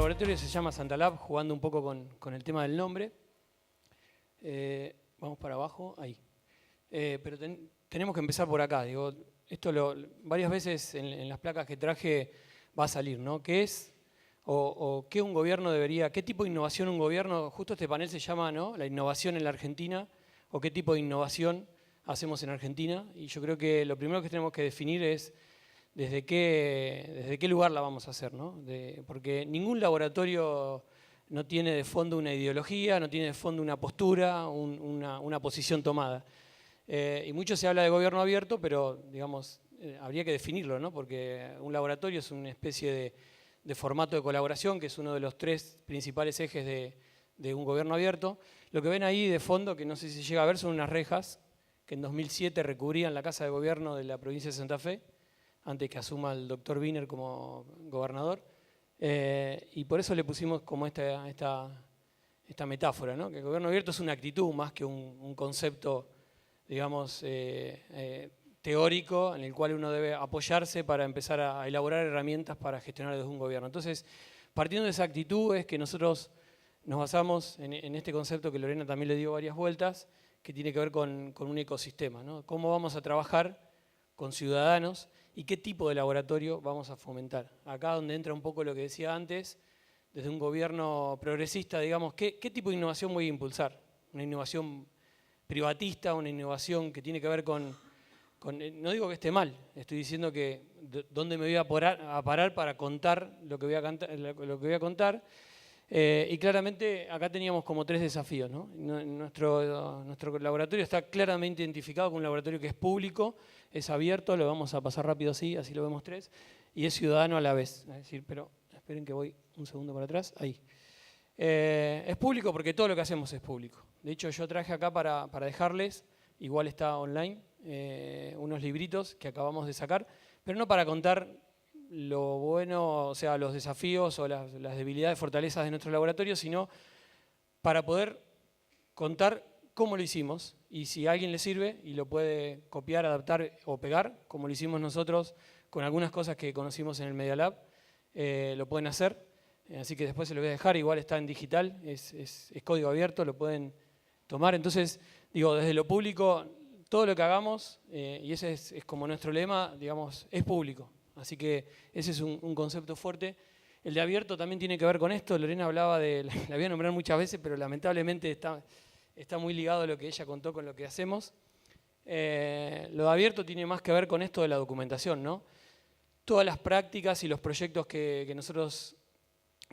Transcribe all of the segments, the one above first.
laboratorio se llama Santa Lab, jugando un poco con el tema del nombre. Vamos para abajo, ahí. Pero tenemos que empezar por acá. Digo, esto varias veces en las placas que traje va a salir, ¿no? ¿Qué es o qué un gobierno debería, qué tipo de innovación un gobierno, justo este panel se llama, ¿no?, la innovación en la Argentina, o qué tipo de innovación hacemos en Argentina? Y yo creo que lo primero que tenemos que definir es desde qué lugar la vamos a hacer, ¿no? Porque ningún laboratorio no tiene de fondo una ideología, no tiene de fondo una postura, una posición tomada. Y mucho se habla de gobierno abierto, pero digamos, habría que definirlo, ¿no? Porque un laboratorio es una especie de formato de colaboración, que es uno de los tres principales ejes de un gobierno abierto. Lo que ven ahí de fondo, que no sé si se llega a ver, son unas rejas que en 2007 recubrían la Casa de Gobierno de la provincia de Santa Fe, antes que asuma el doctor Wiener como gobernador. Y por eso le pusimos como esta metáfora, ¿no? Que el gobierno abierto es una actitud más que un concepto, digamos, teórico en el cual uno debe apoyarse para empezar a elaborar herramientas para gestionar desde un gobierno. Entonces, partiendo de esa actitud es que nosotros nos basamos en este concepto que Lorena también le dio varias vueltas, que tiene que ver con un ecosistema, ¿no? Cómo vamos a trabajar con ciudadanos y qué tipo de laboratorio vamos a fomentar. Acá donde entra un poco lo que decía antes, desde un gobierno progresista, digamos, ¿qué tipo de innovación voy a impulsar? Una innovación privatista, una innovación que tiene que ver no digo que esté mal, estoy diciendo que dónde me voy a parar para contar lo que voy a contar. Y claramente acá teníamos como tres desafíos, ¿no? Nuestro laboratorio está claramente identificado como un laboratorio que es público, es abierto, lo vamos a pasar rápido así lo vemos tres, y es ciudadano a la vez. Es decir, pero esperen que voy un segundo para atrás, ahí. Es público porque todo lo que hacemos es público. De hecho, yo traje acá para dejarles, igual está online, unos libritos que acabamos de sacar, pero no para contar lo bueno, o sea, los desafíos o las debilidades, fortalezas de nuestro laboratorio, sino para poder contar cómo lo hicimos y si a alguien le sirve y lo puede copiar, adaptar o pegar, como lo hicimos nosotros con algunas cosas que conocimos en el Media Lab, lo pueden hacer. Así que después se lo voy a dejar, igual está en digital, es código abierto, lo pueden tomar. Entonces, digo, desde lo público, todo lo que hagamos, y ese es como nuestro lema, digamos, es público. Así que ese es un concepto fuerte. El de abierto también tiene que ver con esto. Lorena hablaba la voy a nombrar muchas veces, pero lamentablemente está muy ligado a lo que ella contó con lo que hacemos. Lo de abierto tiene más que ver con esto de la documentación, ¿no? Todas las prácticas y los proyectos que nosotros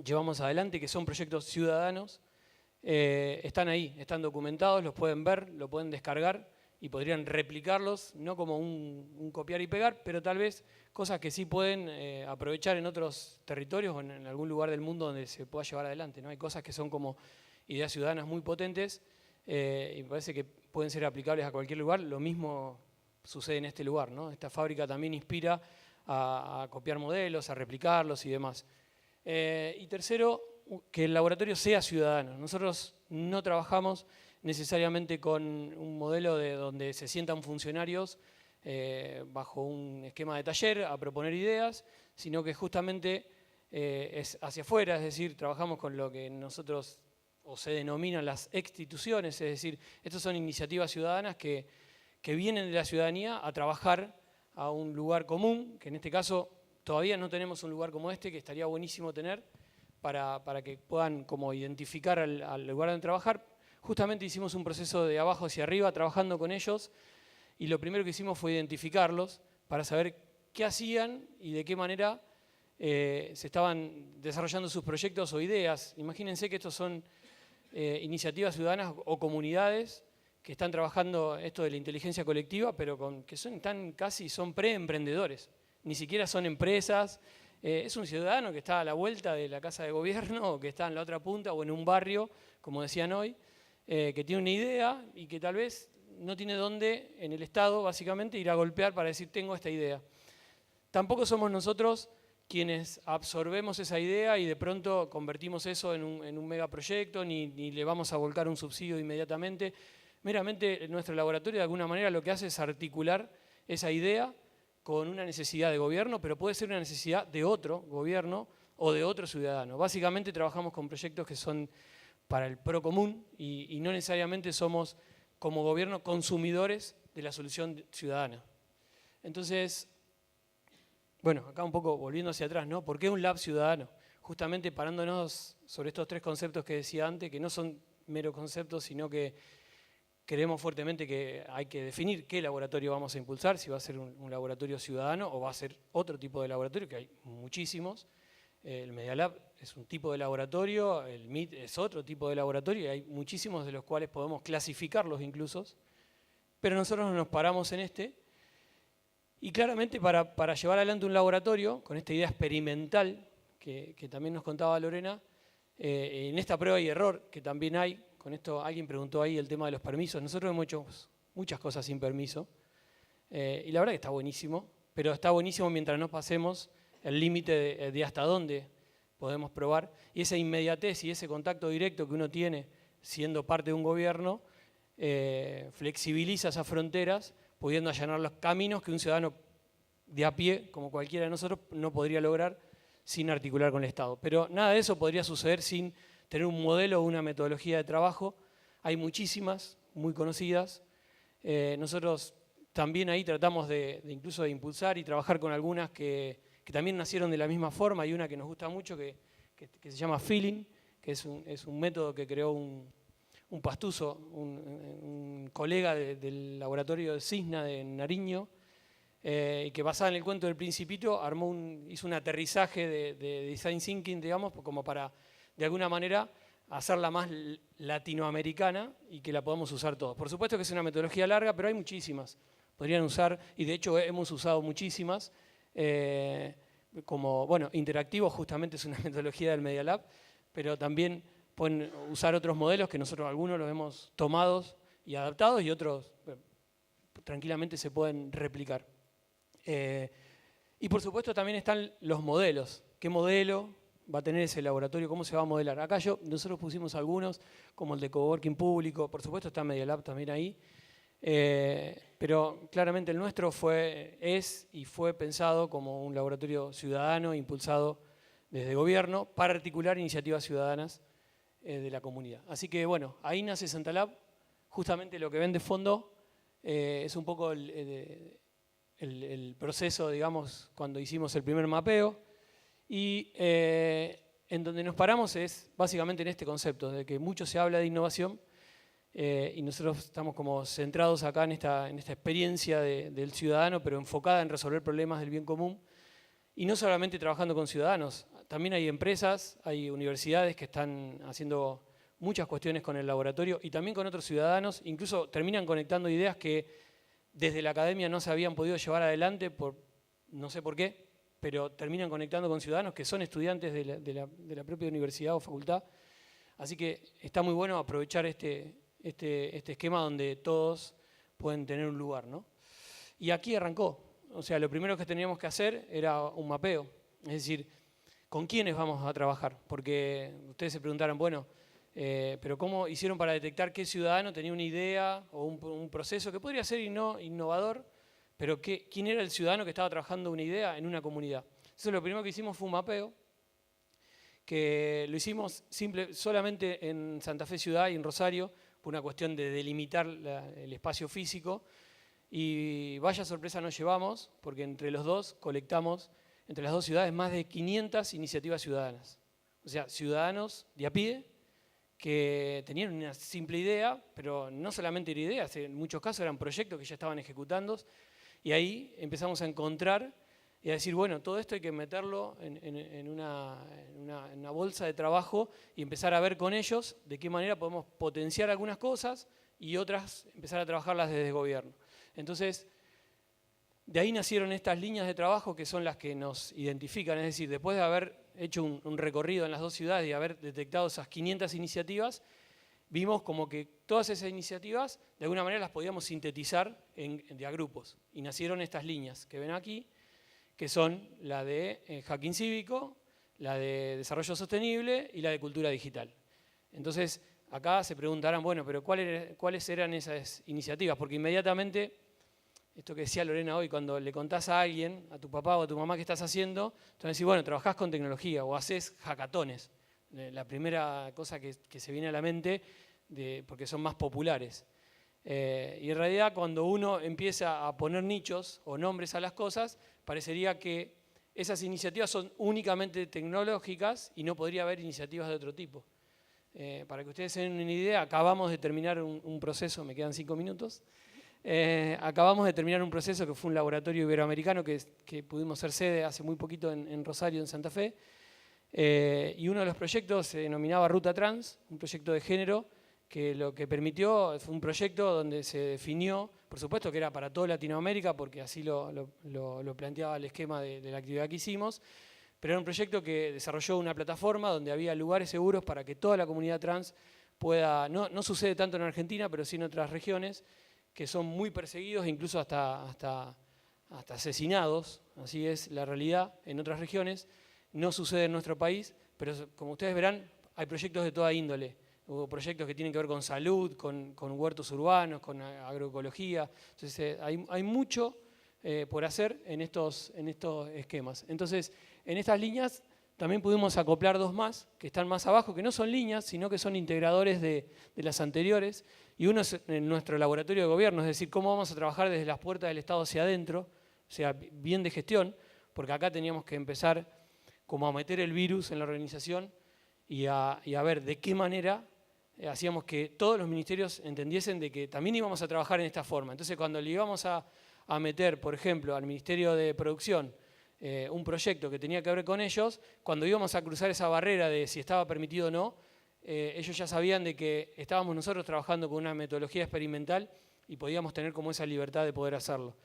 llevamos adelante, que son proyectos ciudadanos, están ahí, están documentados, los pueden ver, lo pueden descargar y podrían replicarlos, no como un copiar y pegar, pero tal vez cosas que sí pueden aprovechar en otros territorios o en algún lugar del mundo donde se pueda llevar adelante, ¿no? Hay cosas que son como ideas ciudadanas muy potentes y me parece que pueden ser aplicables a cualquier lugar. Lo mismo sucede en este lugar, ¿no? Esta fábrica también inspira a copiar modelos, a replicarlos y demás. Y tercero, que el laboratorio sea ciudadano. Nosotros no trabajamos necesariamente con un modelo donde se sientan funcionarios bajo un esquema de taller a proponer ideas, sino que justamente es hacia afuera, es decir, trabajamos con lo que nosotros o se denominan las instituciones, es decir, estas son iniciativas ciudadanas que vienen de la ciudadanía a trabajar a un lugar común, que en este caso todavía no tenemos un lugar como este, que estaría buenísimo tener para que puedan como identificar al lugar donde trabajar. Justamente hicimos un proceso de abajo hacia arriba trabajando con ellos y lo primero que hicimos fue identificarlos para saber qué hacían y de qué manera se estaban desarrollando sus proyectos o ideas. Imagínense que estos son iniciativas ciudadanas o comunidades que están trabajando esto de la inteligencia colectiva, pero que son preemprendedores, ni siquiera son empresas. Es un ciudadano que está a la vuelta de la casa de gobierno o que está en la otra punta o en un barrio, como decían hoy, que tiene una idea y que tal vez no tiene dónde en el Estado, básicamente, ir a golpear para decir tengo esta idea. Tampoco somos nosotros quienes absorbemos esa idea y de pronto convertimos eso en un megaproyecto, ni le vamos a volcar un subsidio inmediatamente. Meramente nuestro laboratorio de alguna manera lo que hace es articular esa idea con una necesidad de gobierno, pero puede ser una necesidad de otro gobierno o de otro ciudadano. Básicamente trabajamos con proyectos que son para el pro común y no necesariamente somos, como gobierno, consumidores de la solución ciudadana. Entonces, bueno, acá un poco volviendo hacia atrás, ¿no? ¿Por qué un lab ciudadano? Justamente parándonos sobre estos tres conceptos que decía antes, que no son meros conceptos, sino que creemos fuertemente que hay que definir qué laboratorio vamos a impulsar, si va a ser un laboratorio ciudadano o va a ser otro tipo de laboratorio, que hay muchísimos. El Media Lab es un tipo de laboratorio, el MIT es otro tipo de laboratorio, y hay muchísimos de los cuales podemos clasificarlos incluso, pero nosotros nos paramos en este. Y claramente para llevar adelante un laboratorio, con esta idea experimental que también nos contaba Lorena, en esta prueba y error que también hay, con esto alguien preguntó ahí el tema de los permisos, nosotros hemos hecho muchas cosas sin permiso, y la verdad que está buenísimo, pero está buenísimo mientras no pasemos el límite de hasta dónde podemos probar, y esa inmediatez y ese contacto directo que uno tiene siendo parte de un gobierno, flexibiliza esas fronteras, pudiendo allanar los caminos que un ciudadano de a pie, como cualquiera de nosotros, no podría lograr sin articular con el Estado. Pero nada de eso podría suceder sin tener un modelo o una metodología de trabajo. Hay muchísimas, muy conocidas. Nosotros también ahí tratamos incluso de impulsar y trabajar con algunas que también nacieron de la misma forma. Hay una que nos gusta mucho que se llama Feeling, que es un método que creó un pastuso, un colega del laboratorio de Cisna de Nariño, y que basada en el cuento del Principito hizo un aterrizaje de design thinking, digamos, como para de alguna manera hacerla más latinoamericana y que la podamos usar todos. Por supuesto que es una metodología larga, pero hay muchísimas. Podrían usar, y de hecho hemos usado muchísimas, como, bueno, interactivo justamente es una metodología del Media Lab, pero también pueden usar otros modelos que nosotros algunos los hemos tomado y adaptados y otros tranquilamente se pueden replicar. Y por supuesto también están los modelos. ¿Qué modelo va a tener ese laboratorio? ¿Cómo se va a modelar? Acá nosotros pusimos algunos, como el de coworking público, por supuesto está Media Lab también ahí, pero claramente el nuestro es y fue pensado como un laboratorio ciudadano impulsado desde el gobierno para articular iniciativas ciudadanas de la comunidad. Así que bueno, ahí nace Santa Lab. Justamente lo que ven de fondo es un poco el proceso, digamos, cuando hicimos el primer mapeo, y en donde nos paramos es básicamente en este concepto, de que mucho se habla de innovación, y nosotros estamos como centrados acá en esta experiencia del ciudadano, pero enfocada en resolver problemas del bien común, y no solamente trabajando con ciudadanos, también hay empresas, hay universidades que están haciendo muchas cuestiones con el laboratorio y también con otros ciudadanos, incluso terminan conectando ideas que desde la academia no se habían podido llevar adelante, no sé por qué, pero terminan conectando con ciudadanos que son estudiantes de la propia universidad o facultad. Así que está muy bueno aprovechar este esquema donde todos pueden tener un lugar, ¿no? Y aquí arrancó. O sea, lo primero que teníamos que hacer era un mapeo. Es decir, ¿con quiénes vamos a trabajar? Porque ustedes se preguntaron, bueno, pero ¿cómo hicieron para detectar qué ciudadano tenía una idea o un proceso que podría ser innovador, pero quién era el ciudadano que estaba trabajando una idea en una comunidad? Entonces lo primero que hicimos fue un mapeo, que lo hicimos solamente en Santa Fe Ciudad y en Rosario, por una cuestión de delimitar el espacio físico, y vaya sorpresa nos llevamos, porque entre los dos colectamos, entre las dos ciudades, más de 500 iniciativas ciudadanas. O sea, ciudadanos de a pie, que tenían una simple idea, pero no solamente eran ideas, en muchos casos eran proyectos que ya estaban ejecutando, y ahí empezamos a encontrar y a decir, bueno, todo esto hay que meterlo en una bolsa de trabajo y empezar a ver con ellos de qué manera podemos potenciar algunas cosas y otras empezar a trabajarlas desde el gobierno. Entonces, de ahí nacieron estas líneas de trabajo que son las que nos identifican, es decir, después de haber hecho un recorrido en las dos ciudades y haber detectado esas 500 iniciativas, vimos como que todas esas iniciativas de alguna manera las podíamos sintetizar de a grupos. Y nacieron estas líneas que ven aquí, que son la de hacking cívico, la de desarrollo sostenible y la de cultura digital. Entonces, acá se preguntarán, bueno, pero ¿cuáles eran esas iniciativas? Porque inmediatamente esto que decía Lorena hoy, cuando le contás a alguien, a tu papá o a tu mamá qué estás haciendo, te van a decir, bueno, trabajás con tecnología o haces hackatones. La primera cosa que se viene a la mente, porque son más populares. Y en realidad cuando uno empieza a poner nichos o nombres a las cosas, parecería que esas iniciativas son únicamente tecnológicas y no podría haber iniciativas de otro tipo. Para que ustedes se den una idea, acabamos de terminar un proceso, me quedan 5 minutos, acabamos de terminar un proceso que fue un laboratorio iberoamericano que pudimos ser sede hace muy poquito en Rosario, en Santa Fe, y uno de los proyectos se denominaba Ruta Trans, un proyecto de género, que lo que permitió fue un proyecto donde se definió, por supuesto que era para toda Latinoamérica, porque así lo planteaba el esquema de la actividad que hicimos, pero era un proyecto que desarrolló una plataforma donde había lugares seguros para que toda la comunidad trans pueda, no sucede tanto en Argentina, pero sí en otras regiones, que son muy perseguidos e incluso hasta asesinados, así es la realidad en otras regiones, no sucede en nuestro país, pero como ustedes verán, hay proyectos de toda índole. Hubo proyectos que tienen que ver con salud, con huertos urbanos, con agroecología. Entonces hay mucho por hacer en estos esquemas. Entonces, en estas líneas también pudimos acoplar 2 más, que están más abajo, que no son líneas, sino que son integradores de las anteriores. Y uno es en nuestro laboratorio de gobierno, es decir, cómo vamos a trabajar desde las puertas del Estado hacia adentro, o sea, bien de gestión, porque acá teníamos que empezar como a meter el virus en la organización y a ver de qué manera hacíamos que todos los ministerios entendiesen de que también íbamos a trabajar en esta forma. Entonces, cuando le íbamos a meter, por ejemplo, al Ministerio de Producción un proyecto que tenía que ver con ellos, cuando íbamos a cruzar esa barrera de si estaba permitido o no, ellos ya sabían de que estábamos nosotros trabajando con una metodología experimental y podíamos tener como esa libertad de poder hacerlo.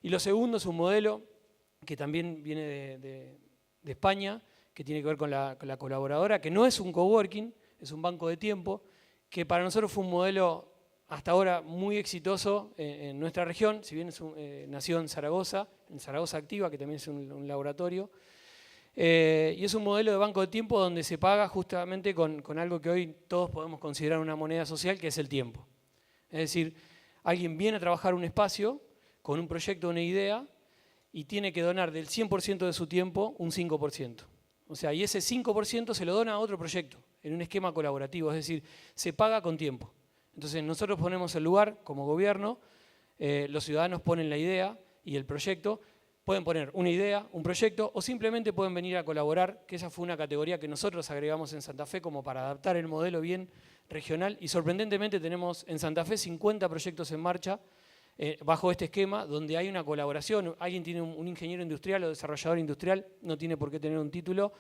Y lo segundo es un modelo que también viene de España, que tiene que ver con la colaboradora, que no es un coworking, es un banco de tiempo, que para nosotros fue un modelo hasta ahora muy exitoso en nuestra región, si bien nació en Zaragoza Activa, que también es un laboratorio, y es un modelo de banco de tiempo donde se paga justamente con algo que hoy todos podemos considerar una moneda social, que es el tiempo. Es decir, alguien viene a trabajar un espacio con un proyecto, una idea, y tiene que donar del 100% de su tiempo un 5%. O sea, y ese 5% se lo dona a otro proyecto, en un esquema colaborativo, es decir, se paga con tiempo. Entonces nosotros ponemos el lugar como gobierno, los ciudadanos ponen la idea y el proyecto, pueden poner una idea, un proyecto, o simplemente pueden venir a colaborar, que esa fue una categoría que nosotros agregamos en Santa Fe como para adaptar el modelo bien regional, y sorprendentemente tenemos en Santa Fe 50 proyectos en marcha bajo este esquema, donde hay una colaboración. Alguien tiene un ingeniero industrial o desarrollador industrial, no tiene por qué tener un título,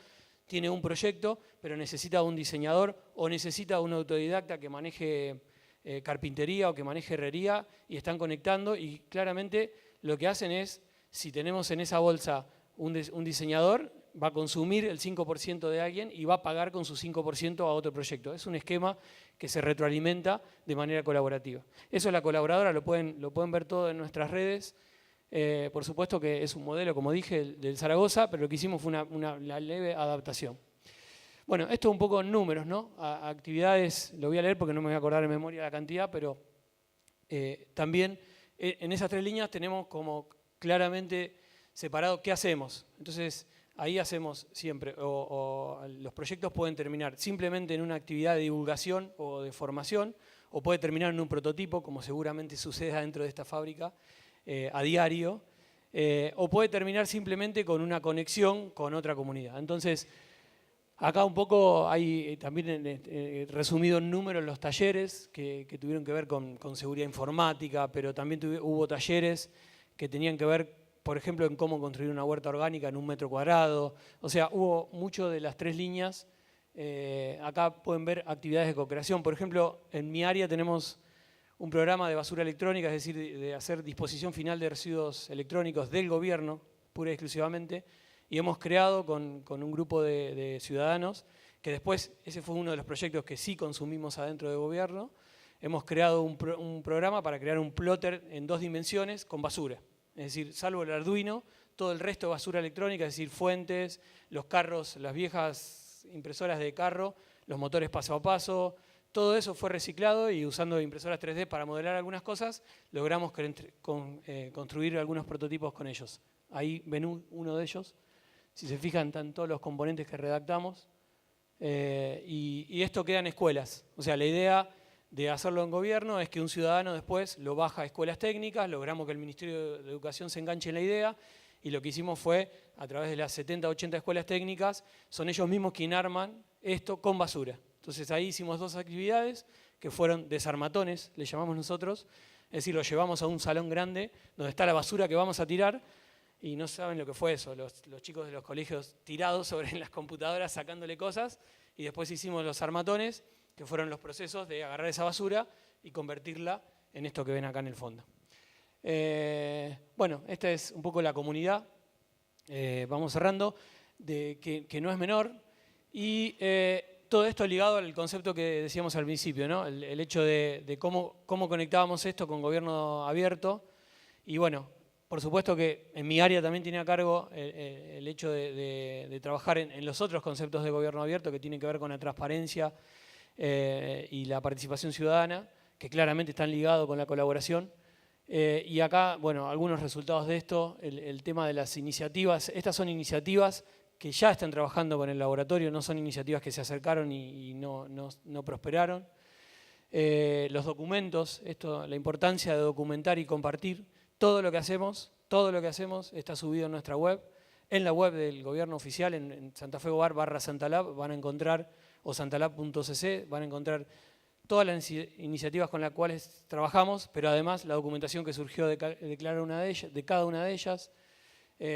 tiene un proyecto, pero necesita un diseñador o necesita un autodidacta que maneje carpintería o que maneje herrería, y están conectando, y claramente lo que hacen es, si tenemos en esa bolsa un diseñador, va a consumir el 5% de alguien y va a pagar con su 5% a otro proyecto. Es un esquema que se retroalimenta de manera colaborativa. Eso es la colaboradora, lo pueden ver todo en nuestras redes. Por supuesto que es un modelo, como dije, del Zaragoza, pero lo que hicimos fue una leve adaptación. Bueno, esto un poco en números, ¿no? Actividades, lo voy a leer porque no me voy a acordar de memoria la cantidad, pero también en esas 3 líneas tenemos como claramente separado qué hacemos. Entonces, ahí hacemos siempre, o los proyectos pueden terminar simplemente en una actividad de divulgación o de formación, o puede terminar en un prototipo, como seguramente sucede dentro de esta fábrica a diario, o puede terminar simplemente con una conexión con otra comunidad. Entonces, acá un poco hay también resumido en números los talleres que tuvieron que ver con seguridad informática, pero también hubo talleres que tenían que ver, por ejemplo, en cómo construir una huerta orgánica en 1 metro cuadrado. O sea, hubo mucho de las 3 líneas. Acá pueden ver actividades de cooperación. Por ejemplo, en mi área tenemos un programa de basura electrónica, es decir, de hacer disposición final de residuos electrónicos del gobierno, pura y exclusivamente, y hemos creado con un grupo de ciudadanos, que después ese fue uno de los proyectos que sí consumimos adentro del gobierno. Hemos creado un programa para crear un plotter en 2 dimensiones con basura. Es decir, salvo el Arduino, todo el resto de basura electrónica, es decir, fuentes, los carros, las viejas impresoras de carro, los motores paso a paso, todo eso fue reciclado y usando impresoras 3D para modelar algunas cosas, logramos construir algunos prototipos con ellos. Ahí ven uno de ellos. Si se fijan, están todos los componentes que redactamos. Y esto queda en escuelas. O sea, la idea de hacerlo en gobierno es que un ciudadano después lo baja a escuelas técnicas, logramos que el Ministerio de Educación se enganche en la idea, y lo que hicimos fue, a través de las 70 o 80 escuelas técnicas, son ellos mismos quienes arman esto con basura. Entonces ahí hicimos 2 actividades que fueron desarmatones, le llamamos nosotros, es decir, lo llevamos a un salón grande donde está la basura que vamos a tirar, y no saben lo que fue eso, los chicos de los colegios tirados sobre las computadoras sacándole cosas, y después hicimos los armatones, que fueron los procesos de agarrar esa basura y convertirla en esto que ven acá en el fondo. Bueno, esta es un poco la comunidad, vamos cerrando, que no es menor, y todo esto ligado al concepto que decíamos al principio, ¿no? El hecho de cómo conectábamos esto con gobierno abierto. Y bueno, por supuesto que en mi área también tiene a cargo el hecho de trabajar en los otros conceptos de gobierno abierto que tienen que ver con la transparencia y la participación ciudadana, que claramente están ligados con la colaboración. Y acá, bueno, algunos resultados de esto, el tema de las iniciativas. Estas son iniciativas que ya están trabajando con el laboratorio, no son iniciativas que se acercaron y no prosperaron. Los documentos, la importancia de documentar y compartir todo lo que hacemos está subido en nuestra web, en la web del gobierno oficial, en Santa Fe Gobar /Santalab, van a encontrar, o santalab.cc, van a encontrar todas las iniciativas con las cuales trabajamos, pero además la documentación que surgió de cada una de ellas.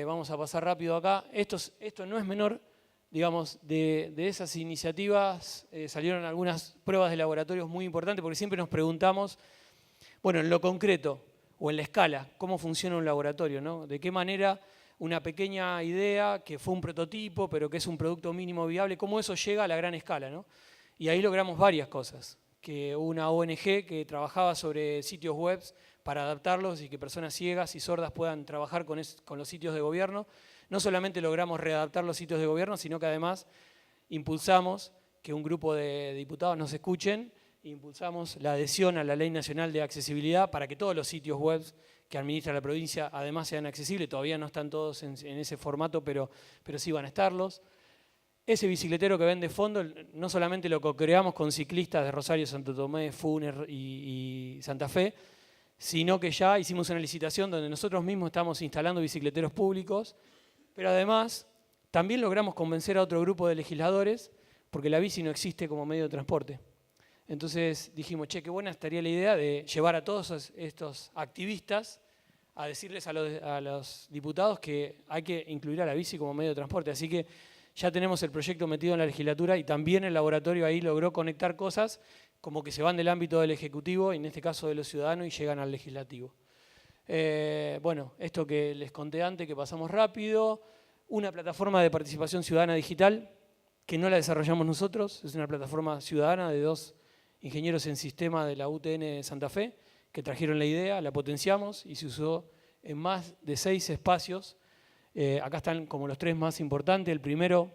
Vamos a pasar rápido acá. Esto no es menor, digamos, de esas iniciativas salieron algunas pruebas de laboratorios muy importantes, porque siempre nos preguntamos, bueno, en lo concreto o en la escala, ¿cómo funciona un laboratorio, ¿no? ¿De qué manera una pequeña idea que fue un prototipo, pero que es un producto mínimo viable, cómo eso llega a la gran escala, ¿no? Y ahí logramos varias cosas. Que una ONG que trabajaba sobre sitios web para adaptarlos y que personas ciegas y sordas puedan trabajar con los sitios de gobierno. No solamente logramos readaptar los sitios de gobierno, sino que además impulsamos que un grupo de diputados nos escuchen, impulsamos la adhesión a la Ley Nacional de Accesibilidad para que todos los sitios web que administra la provincia además sean accesibles. Todavía no están todos en ese formato, pero sí van a estarlos. Ese bicicletero que ven de fondo, no solamente lo co-creamos con ciclistas de Rosario, Santo Tomé, Funes y Santa Fe, sino que ya hicimos una licitación donde nosotros mismos estamos instalando bicicleteros públicos, pero además también logramos convencer a otro grupo de legisladores, porque la bici no existe como medio de transporte. Entonces dijimos, che, qué buena estaría la idea de llevar a todos estos activistas a decirles a los diputados que hay que incluir a la bici como medio de transporte. Así que ya tenemos el proyecto metido en la legislatura y también el laboratorio ahí logró conectar cosas como que se van del ámbito del Ejecutivo, y en este caso de los ciudadanos, y llegan al Legislativo. Bueno, esto que les conté antes, que pasamos rápido, una plataforma de participación ciudadana digital, que no la desarrollamos nosotros, es una plataforma ciudadana de 2 ingenieros en sistema de la UTN de Santa Fe, que trajeron la idea, la potenciamos y se usó en más de 6 espacios. Acá están como los 3 más importantes. El primero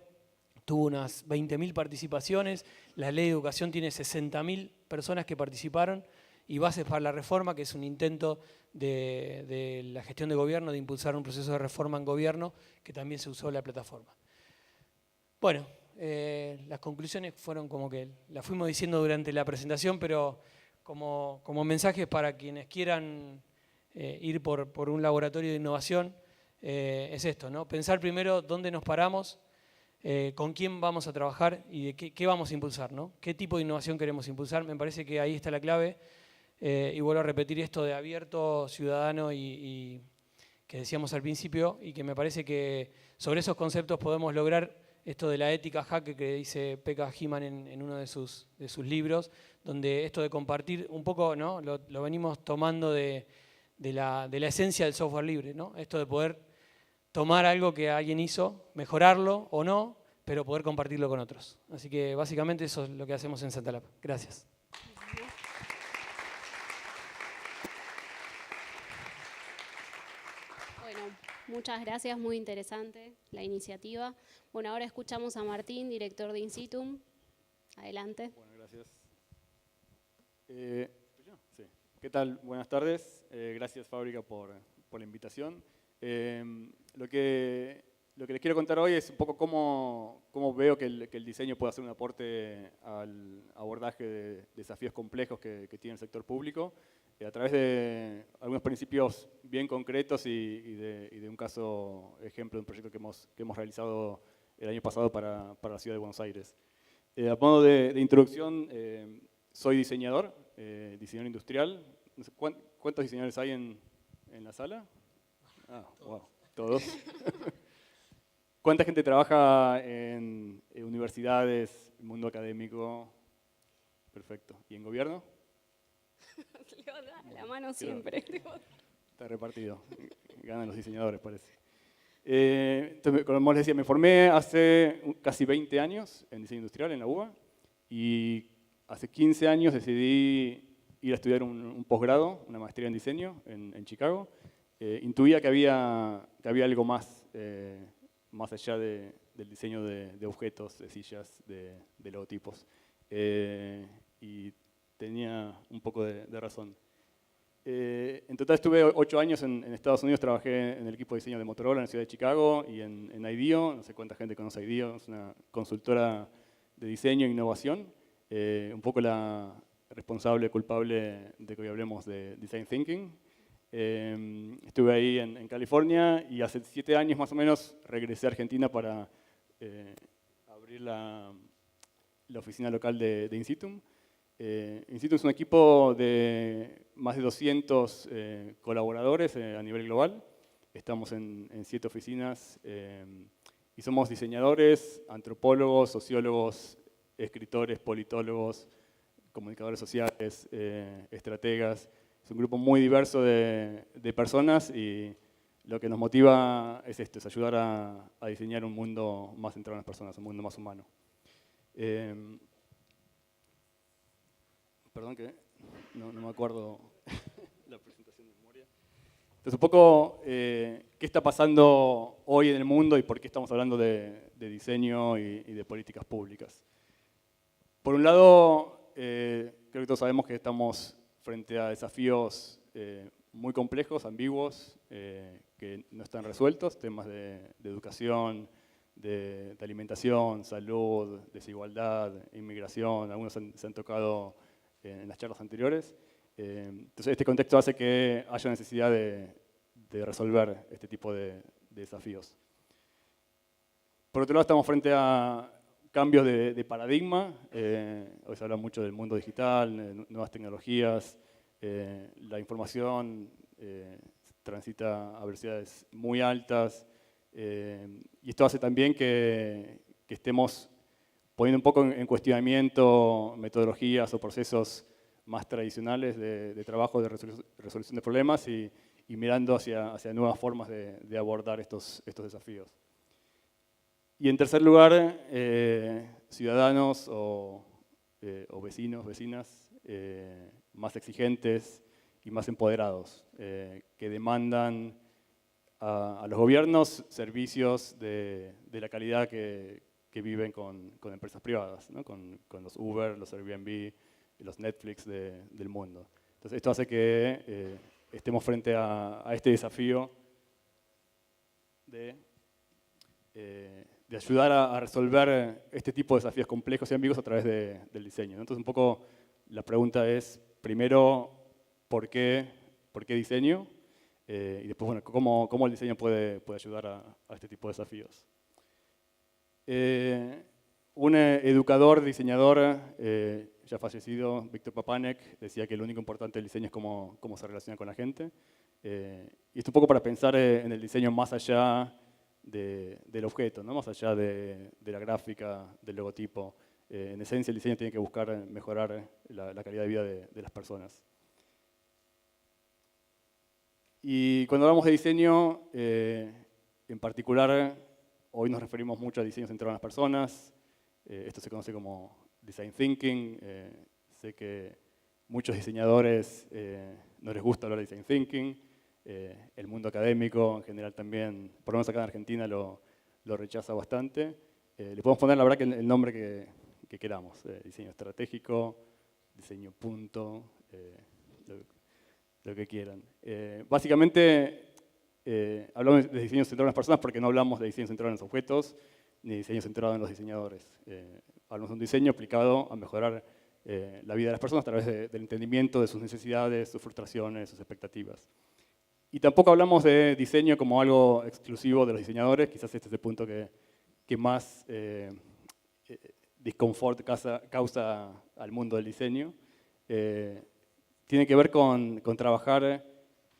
tuvo unas 20.000 participaciones, la Ley de Educación tiene 60.000 personas que participaron, y Bases para la Reforma, que es un intento de la gestión de gobierno de impulsar un proceso de reforma en gobierno, que también se usó la plataforma. Bueno, las conclusiones fueron como que las fuimos diciendo durante la presentación, pero como mensajes para quienes quieran ir por un laboratorio de innovación, es esto, ¿no? Pensar primero dónde nos paramos, con quién vamos a trabajar y de qué vamos a impulsar, ¿no? ¿Qué tipo de innovación queremos impulsar? Me parece que ahí está la clave, y vuelvo a repetir esto de abierto, ciudadano y que decíamos al principio, y que me parece que sobre esos conceptos podemos lograr esto de la ética hacker que dice Pekka Heeman en uno de sus libros, donde esto de compartir un poco, ¿no? Lo venimos tomando de la esencia del software libre, ¿no? Esto de poder tomar algo que alguien hizo, mejorarlo o no, pero poder compartirlo con otros. Así que básicamente eso es lo que hacemos en Santalab. Gracias. Bueno, muchas gracias, muy interesante la iniciativa. Bueno, ahora escuchamos a Martín, director de Insitum. Adelante. Bueno, gracias. Eh, sí. ¿Qué tal? Buenas tardes. Gracias, Fábrica, por la invitación. Lo que les quiero contar hoy es un poco cómo veo que el diseño puede hacer un aporte al abordaje de desafíos complejos que tiene el sector público, a través de algunos principios bien concretos y de un caso ejemplo de un proyecto que hemos realizado el año pasado para la ciudad de Buenos Aires. A modo de introducción, soy diseñador, diseñador industrial. No sé, ¿cuántos diseñadores hay en la sala? Ah, wow, todos. ¿Cuánta gente trabaja en universidades, mundo académico? Perfecto. ¿Y en gobierno? Leo da la mano siempre. Está repartido. Ganan los diseñadores, parece. Entonces, como les decía, me formé hace casi 20 años en diseño industrial en la UBA y hace 15 años decidí ir a estudiar un posgrado, una maestría en diseño en Chicago. Intuía que había algo más, más allá del diseño de objetos, de sillas, de logotipos. Y tenía un poco de razón. En total estuve 8 años en Estados Unidos, trabajé en el equipo de diseño de Motorola en la ciudad de Chicago y en IDEO, no sé cuánta gente conoce IDEO, es una consultora de diseño e innovación, un poco la responsable, culpable de que hoy hablemos de Design Thinking. Estuve ahí en California y hace 7 años más o menos regresé a Argentina para abrir la oficina local de Insitum. Insitum es un equipo de más de 200 colaboradores a nivel global. Estamos en 7 oficinas y somos diseñadores, antropólogos, sociólogos, escritores, politólogos, comunicadores sociales, estrategas. Es un grupo muy diverso de personas y lo que nos motiva es esto, es ayudar a diseñar un mundo más centrado en las personas, un mundo más humano. Perdón que no me acuerdo la presentación de memoria. Entonces, un poco, ¿qué está pasando hoy en el mundo y por qué estamos hablando de diseño y de políticas públicas? Por un lado, creo que todos sabemos que estamos frente a desafíos muy complejos, ambiguos, que no están resueltos, temas de educación, de alimentación, salud, desigualdad, inmigración, algunos se han tocado en las charlas anteriores. Entonces, este contexto hace que haya necesidad de resolver este tipo de desafíos. Por otro lado, estamos frente a cambios de paradigma. Hoy se habla mucho del mundo digital, nuevas tecnologías. La información transita a velocidades muy altas. Y esto hace también que estemos poniendo un poco en cuestionamiento metodologías o procesos más tradicionales de trabajo de resolución de problemas y mirando hacia nuevas formas de abordar estos desafíos. Y en tercer lugar, ciudadanos o vecinos, vecinas más exigentes y más empoderados, que demandan a los gobiernos servicios de la calidad que viven con empresas privadas, ¿no? con los Uber, los Airbnb, los Netflix del mundo. Entonces esto hace que estemos frente a este desafío de ayudar a resolver este tipo de desafíos complejos y ambiguos a través del diseño, ¿no? Entonces un poco la pregunta es, primero, ¿por qué diseño? Y después, bueno, ¿cómo el diseño puede ayudar a este tipo de desafíos? Un educador, diseñador, ya fallecido, Víctor Papanek, decía que lo único importante del diseño es cómo se relaciona con la gente. Y esto un poco para pensar en el diseño más allá del objeto, ¿no? Más allá de la gráfica, del logotipo. En esencia, el diseño tiene que buscar mejorar la calidad de vida de las personas. Y cuando hablamos de diseño, en particular, hoy nos referimos mucho a diseño centrado en las personas. Esto se conoce como Design Thinking. Sé que muchos diseñadores no les gusta hablar de Design Thinking. El mundo académico en general también, por lo menos acá en Argentina, lo rechaza bastante. Le podemos poner la verdad que el nombre que queramos. Diseño estratégico, diseño punto, lo que quieran. Básicamente, hablamos de diseño centrado en las personas porque no hablamos de diseño centrado en los objetos, ni diseño centrado en los diseñadores. Hablamos de un diseño aplicado a mejorar la vida de las personas a través del entendimiento de sus necesidades, sus frustraciones, sus expectativas. Y tampoco hablamos de diseño como algo exclusivo de los diseñadores, quizás este es el punto que más disconfort causa al mundo del diseño. Tiene que ver con trabajar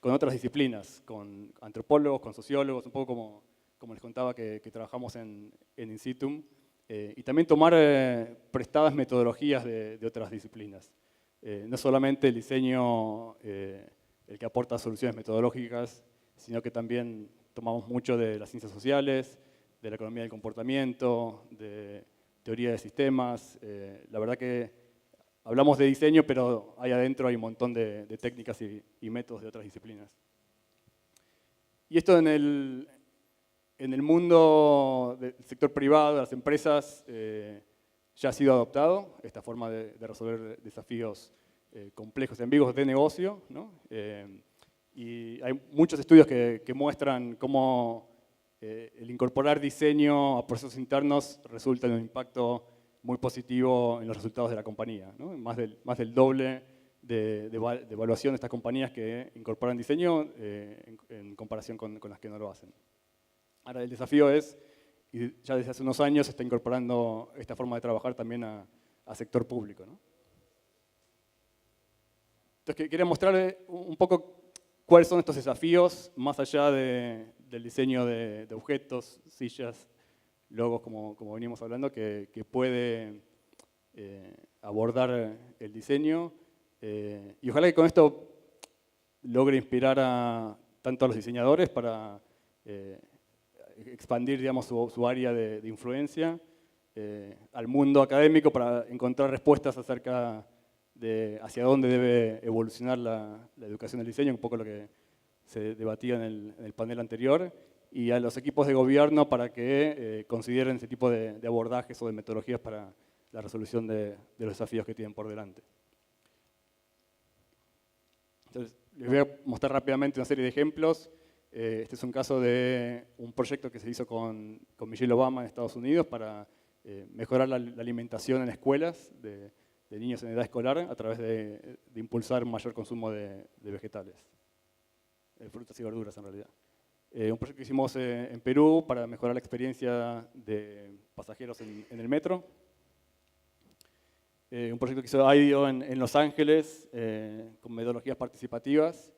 con otras disciplinas, con antropólogos, con sociólogos, un poco como les contaba que trabajamos en Insitum, y también tomar prestadas metodologías de otras disciplinas. No solamente el diseño el que aporta soluciones metodológicas, sino que también tomamos mucho de las ciencias sociales, de la economía del comportamiento, de teoría de sistemas. La verdad que hablamos de diseño, pero ahí adentro hay un montón de técnicas y métodos de otras disciplinas. Y esto en el mundo del sector privado, de las empresas, ya ha sido adoptado, esta forma de resolver desafíos complejos y ambiguos de negocio, ¿no? Y hay muchos estudios que muestran cómo el incorporar diseño a procesos internos resulta en un impacto muy positivo en los resultados de la compañía, ¿no? Más del doble de evaluación de estas compañías que incorporan diseño en comparación con las que no lo hacen. Ahora el desafío es, y ya desde hace unos años se está incorporando esta forma de trabajar también a sector público, ¿no? Entonces quería mostrarles un poco cuáles son estos desafíos, más allá del diseño de objetos, sillas, logos, como venimos hablando, que puede abordar el diseño. Y ojalá que con esto logre inspirar tanto a los diseñadores para expandir, digamos, su área de influencia, al mundo académico para encontrar respuestas acerca de hacia dónde debe evolucionar la educación del diseño, un poco lo que se debatía en el panel anterior, y a los equipos de gobierno para que consideren ese tipo de abordajes o de metodologías para la resolución de los desafíos que tienen por delante. Entonces, les voy a mostrar rápidamente una serie de ejemplos. Este es un caso de un proyecto que se hizo con Michelle Obama en Estados Unidos para mejorar la alimentación en escuelas de niños en edad escolar a través de impulsar un mayor consumo de vegetales, frutas y verduras en realidad. Un proyecto que hicimos en Perú para mejorar la experiencia de pasajeros en el metro. Un proyecto que hizo IDEO en Los Ángeles con metodologías participativas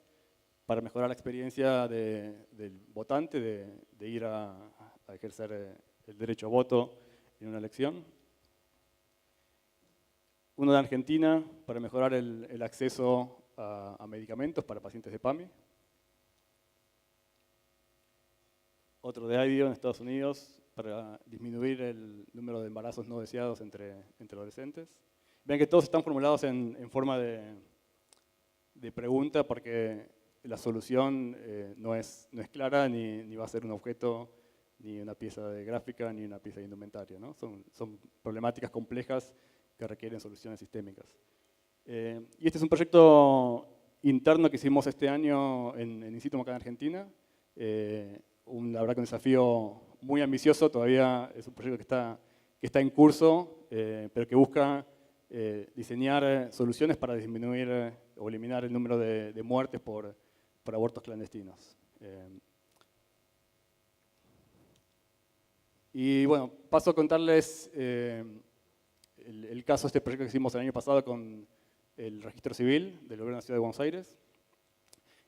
para mejorar la experiencia del votante de ir a ejercer el derecho a voto en una elección. Uno de Argentina para mejorar el acceso a medicamentos para pacientes de PAMI. Otro de IDEO en Estados Unidos para disminuir el número de embarazos no deseados entre adolescentes. Vean que todos están formulados en forma de pregunta porque la solución no es clara ni va a ser un objeto, ni una pieza de gráfica, ni una pieza de indumentaria, ¿no? Son problemáticas complejas que requieren soluciones sistémicas. Y este es un proyecto interno que hicimos este año en Insitum acá en Argentina. La verdad que un desafío muy ambicioso, todavía es un proyecto que está en curso, pero que busca diseñar soluciones para disminuir o eliminar el número de muertes por abortos clandestinos. Y bueno, paso a contarles el caso de este proyecto que hicimos el año pasado con el registro civil del gobierno de la Ciudad de Buenos Aires.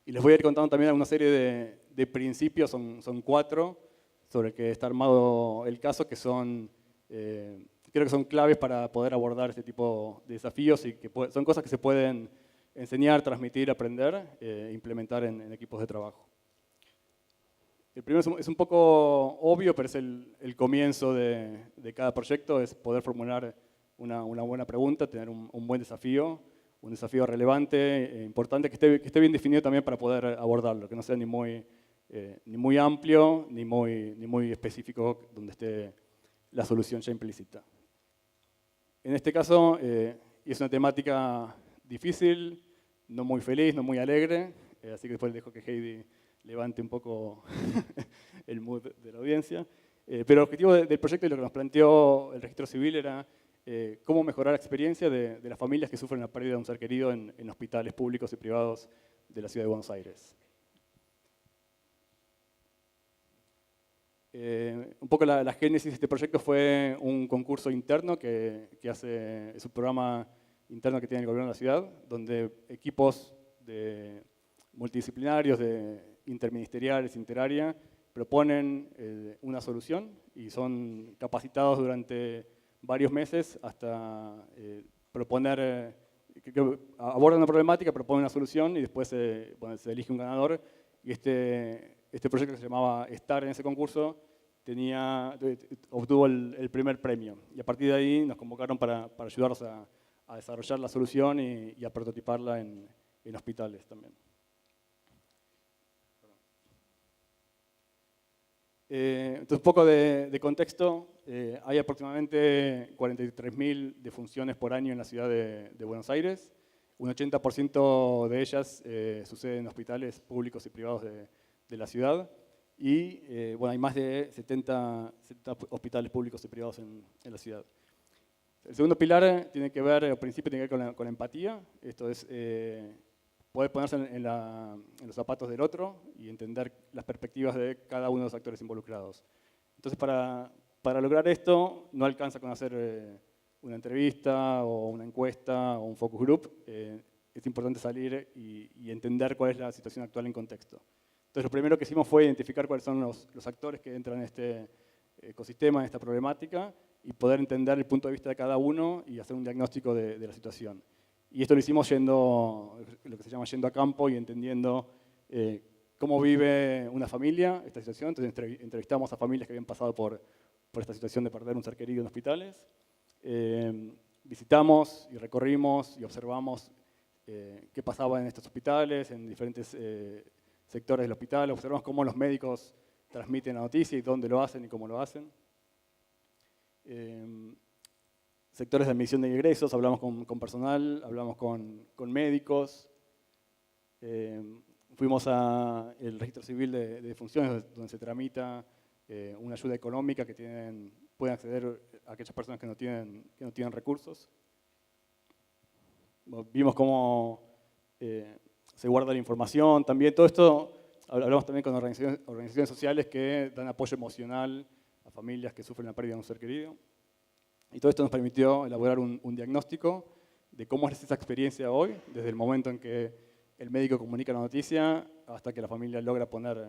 Y les voy a ir contando también una serie de principios, son 4, sobre el que está armado el caso, que creo que son claves para poder abordar este tipo de desafíos y que son cosas que se pueden enseñar, transmitir, aprender e implementar en equipos de trabajo. El primero es un poco obvio, pero es el comienzo de cada proyecto, es poder formular una buena pregunta, tener un buen desafío, un desafío relevante, importante, que esté bien definido también para poder abordarlo, que no sea ni muy amplio, ni muy específico, donde esté la solución ya implícita. En este caso, y es una temática difícil, no muy feliz, no muy alegre, así que después dejo que Heidi levante un poco el mood de la audiencia. Pero el objetivo del proyecto y lo que nos planteó el registro civil era cómo mejorar la experiencia de las familias que sufren la pérdida de un ser querido en hospitales públicos y privados de la ciudad de Buenos Aires. Un poco la génesis de este proyecto fue un concurso interno que es un programa interno que tiene el gobierno de la ciudad, donde equipos multidisciplinarios, interministeriales, interárea, proponen una solución y son capacitados durante varios meses hasta proponer, que abordan una problemática, proponen una solución y después se elige un ganador. Y este proyecto que se llamaba Estar en ese concurso obtuvo el primer premio. Y a partir de ahí nos convocaron para ayudarlos a desarrollar la solución y a prototiparla en hospitales también. Entonces, un poco de contexto. Hay aproximadamente 43.000 defunciones por año en la ciudad de Buenos Aires. Un 80% de ellas sucede en hospitales públicos y privados de la ciudad. Y bueno, hay más de 70 hospitales públicos y privados en la ciudad. El segundo pilar tiene que ver, al principio tiene que ver con la empatía. Esto es poder ponerse en los zapatos del otro y entender las perspectivas de cada uno de los actores involucrados. Entonces, para lograr esto, no alcanza con hacer una entrevista o una encuesta o un focus group. Es importante salir y entender cuál es la situación actual en contexto. Entonces, lo primero que hicimos fue identificar cuáles son los actores que entran en este ecosistema, en esta problemática, y poder entender el punto de vista de cada uno y hacer un diagnóstico de la situación. Y esto lo hicimos lo que se llama yendo a campo y entendiendo cómo vive una familia esta situación. Entonces entrevistamos a familias que habían pasado por esta situación de perder un ser querido en hospitales. Visitamos y recorrimos y observamos qué pasaba en estos hospitales, en diferentes sectores del hospital. Observamos cómo los médicos transmiten la noticia y dónde lo hacen y cómo lo hacen. Sectores de admisión de ingresos, hablamos con personal, hablamos con médicos. Fuimos al registro civil de defunciones, donde se tramita una ayuda económica que pueden acceder a aquellas personas que no tienen recursos. Vimos cómo se guarda la información, también todo esto. Hablamos también con organizaciones sociales que dan apoyo emocional a familias que sufren la pérdida de un ser querido. Y todo esto nos permitió elaborar un diagnóstico de cómo es esa experiencia hoy, desde el momento en que el médico comunica la noticia hasta que la familia logra poner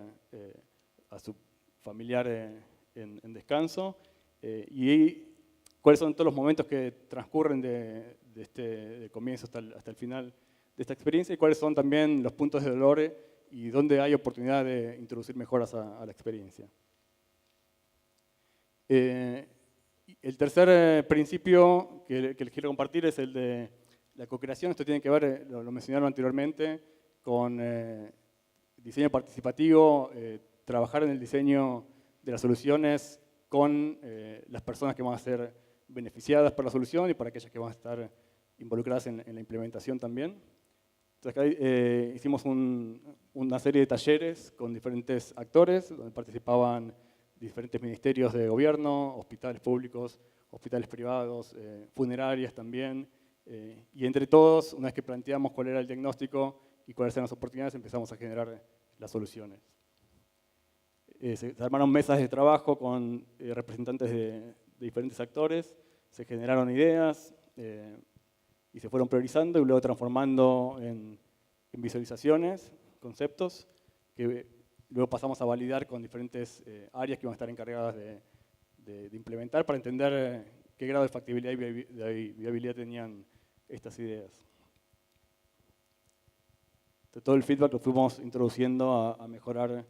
a su familiar en descanso, y cuáles son todos los momentos que transcurren de comienzo hasta el final de esta experiencia, y cuáles son también los puntos de dolor y dónde hay oportunidad de introducir mejoras a la experiencia. El tercer principio que les quiero compartir es el de la co-creación. Esto tiene que ver, lo mencionaron anteriormente, con diseño participativo, trabajar en el diseño de las soluciones con las personas que van a ser beneficiadas por la solución y para aquellas que van a estar involucradas en la implementación también. Entonces, acá hicimos una serie de talleres con diferentes actores, donde participaban diferentes ministerios de gobierno, hospitales públicos, hospitales privados, funerarias también. Y entre todos, una vez que planteamos cuál era el diagnóstico y cuáles eran las oportunidades, empezamos a generar las soluciones. Se armaron mesas de trabajo con representantes de diferentes actores, se generaron ideas y se fueron priorizando y luego transformando en visualizaciones, conceptos, que luego pasamos a validar con diferentes áreas que van a estar encargadas de implementar para entender qué grado de factibilidad y de viabilidad tenían estas ideas. Entonces, todo el feedback lo fuimos introduciendo a mejorar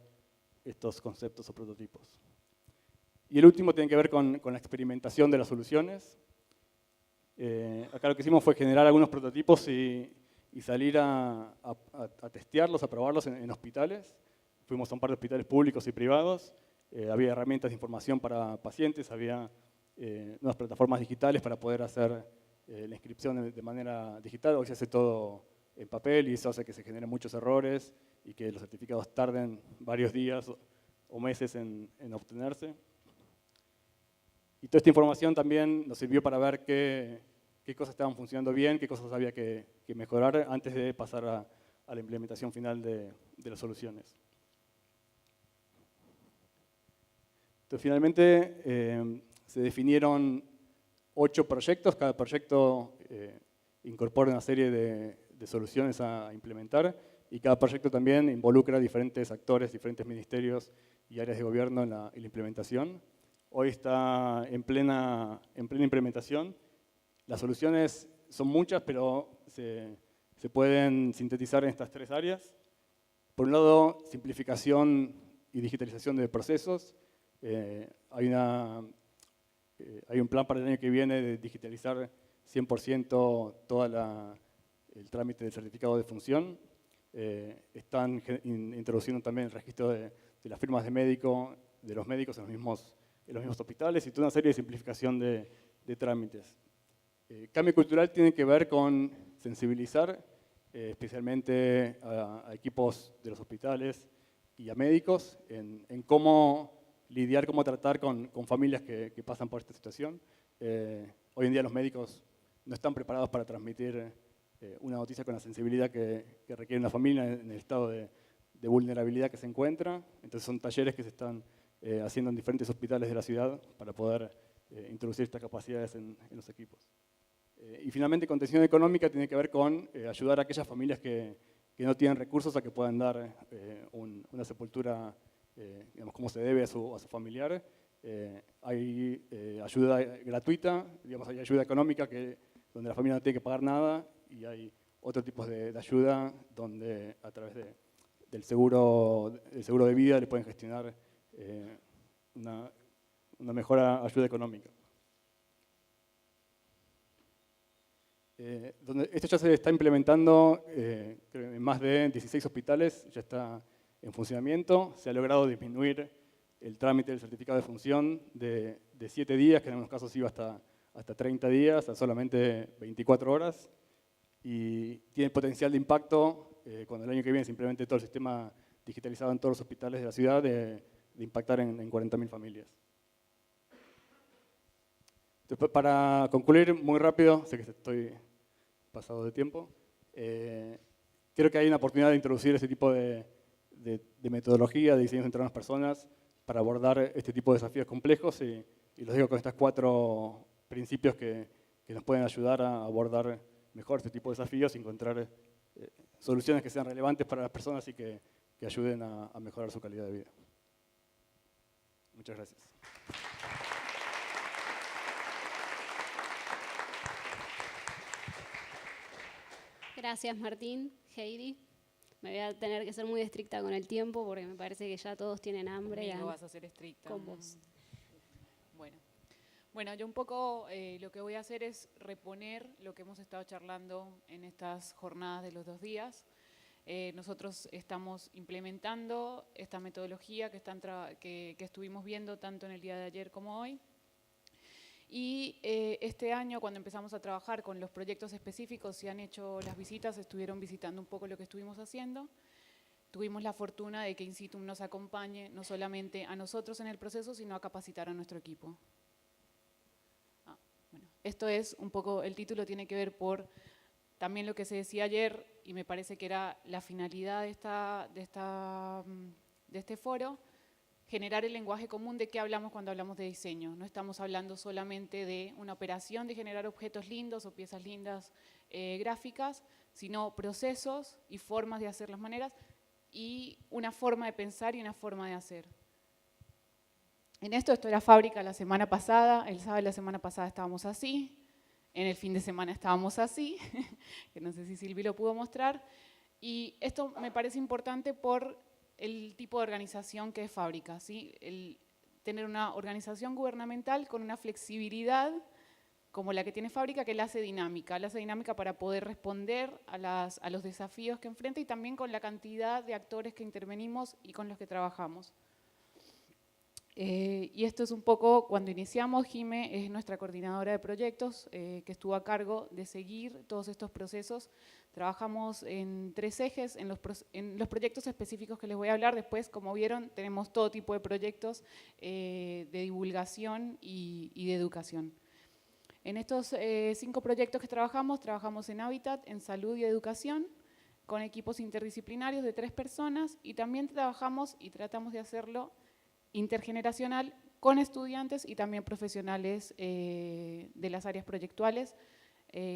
estos conceptos o prototipos. Y el último tiene que ver con la experimentación de las soluciones. Acá lo que hicimos fue generar algunos prototipos y salir a testearlos, a probarlos en hospitales. Fuimos a un par de hospitales públicos y privados. Había herramientas de información para pacientes, había nuevas plataformas digitales para poder hacer la inscripción de manera digital. Hoy se hace todo en papel y eso hace que se generen muchos errores y que los certificados tarden varios días o meses en obtenerse. Y toda esta información también nos sirvió para ver qué cosas estaban funcionando bien, qué cosas había que mejorar antes de pasar a la implementación final de las soluciones. Entonces, finalmente se definieron 8 proyectos. Cada proyecto incorpora una serie de soluciones a implementar y cada proyecto también involucra a diferentes actores, diferentes ministerios y áreas de gobierno en la implementación. Hoy está en plena implementación. Las soluciones son muchas, pero se pueden sintetizar en estas 3 áreas. Por un lado, simplificación y digitalización de procesos. Hay un plan para el año que viene de digitalizar 100% todo el trámite del certificado de función. Están introduciendo también el registro de las firmas de los médicos en los mismos hospitales y toda una serie de simplificación de trámites. Cambio cultural tiene que ver con sensibilizar especialmente a equipos de los hospitales y a médicos en cómo lidiar, cómo tratar con familias que pasan por esta situación. Hoy en día los médicos no están preparados para transmitir una noticia con la sensibilidad que requiere una familia en el estado de vulnerabilidad que se encuentra. Entonces son talleres que se están haciendo en diferentes hospitales de la ciudad para poder introducir estas capacidades en los equipos. Y finalmente, contención económica tiene que ver con ayudar a aquellas familias que no tienen recursos a que puedan dar una sepultura digamos, como se debe a su familiar. Hay ayuda gratuita, digamos, hay ayuda económica donde la familia no tiene que pagar nada y hay otros tipos de ayuda donde a través del seguro de vida le pueden gestionar una mejor ayuda económica. Esto ya se está implementando en más de 16 hospitales, ya está en funcionamiento. Se ha logrado disminuir el trámite del certificado de función de 7 días, que en algunos casos iba hasta 30 días, a solamente 24 horas. Y tiene potencial de impacto, cuando el año que viene se implemente todo el sistema digitalizado en todos los hospitales de la ciudad, de impactar en 40.000 familias. Después, para concluir muy rápido, sé que estoy pasado de tiempo, creo que hay una oportunidad de introducir ese tipo de metodología, de diseño centrado en las personas para abordar este tipo de desafíos complejos y los digo con estos 4 principios que nos pueden ayudar a abordar mejor este tipo de desafíos y encontrar soluciones que sean relevantes para las personas y que ayuden a mejorar su calidad de vida. Muchas gracias. Gracias, Martín. Heidi, me voy a tener que ser muy estricta con el tiempo porque me parece que ya todos tienen hambre. Conmigo vas a ser estricta. Con vos. Bueno, yo un poco lo que voy a hacer es reponer lo que hemos estado charlando en estas jornadas de los 2 días. Nosotros estamos implementando esta metodología que estuvimos viendo tanto en el día de ayer como hoy. Y este año, cuando empezamos a trabajar con los proyectos específicos, si han hecho las visitas, estuvieron visitando un poco lo que estuvimos haciendo. Tuvimos la fortuna de que Insitum nos acompañe no solamente a nosotros en el proceso, sino a capacitar a nuestro equipo. Bueno, esto es un poco, el título tiene que ver por también lo que se decía ayer, y me parece que era la finalidad de este foro, generar el lenguaje común de qué hablamos cuando hablamos de diseño. No estamos hablando solamente de una operación de generar objetos lindos o piezas lindas gráficas, sino procesos y formas de hacer las maneras y una forma de pensar y una forma de hacer. En esto era fábrica la semana pasada, el sábado de la semana pasada estábamos así, en el fin de semana estábamos así, que no sé si Silvi lo pudo mostrar, y esto me parece importante por el tipo de organización que es fábrica, ¿sí? El tener una organización gubernamental con una flexibilidad como la que tiene fábrica, que la hace dinámica para poder responder a los desafíos que enfrenta y también con la cantidad de actores que intervenimos y con los que trabajamos. Y esto es un poco, cuando iniciamos, Jime es nuestra coordinadora de proyectos, que estuvo a cargo de seguir todos estos procesos. Trabajamos en 3 ejes, en los proyectos específicos que les voy a hablar. Después, como vieron, tenemos todo tipo de proyectos de divulgación y de educación. En estos 5 proyectos que trabajamos en hábitat, en salud y educación, con equipos interdisciplinarios de 3 personas, y también trabajamos y tratamos de hacerlo intergeneracional con estudiantes y también profesionales de las áreas proyectuales,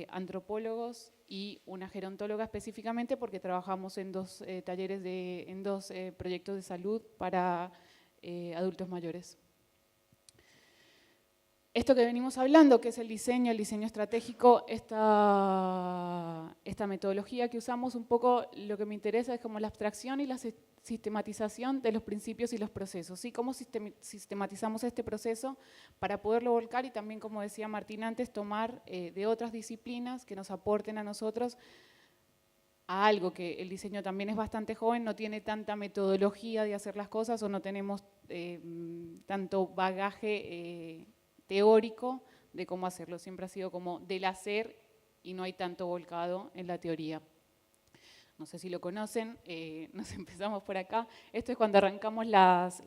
antropólogos y una gerontóloga específicamente, porque trabajamos en 2 talleres, en 2 proyectos de salud para adultos mayores. Esto que venimos hablando, que es el diseño estratégico, esta metodología que usamos, un poco lo que me interesa es como la abstracción y la sistematización de los principios y los procesos, ¿sí? Cómo sistematizamos este proceso para poderlo volcar y también, como decía Martín antes, tomar de otras disciplinas que nos aporten a nosotros a algo que el diseño también es bastante joven, no tiene tanta metodología de hacer las cosas o no tenemos tanto bagaje teórico de cómo hacerlo. Siempre ha sido como del hacer y no hay tanto volcado en la teoría. No sé si lo conocen, nos empezamos por acá. Esto es cuando arrancamos las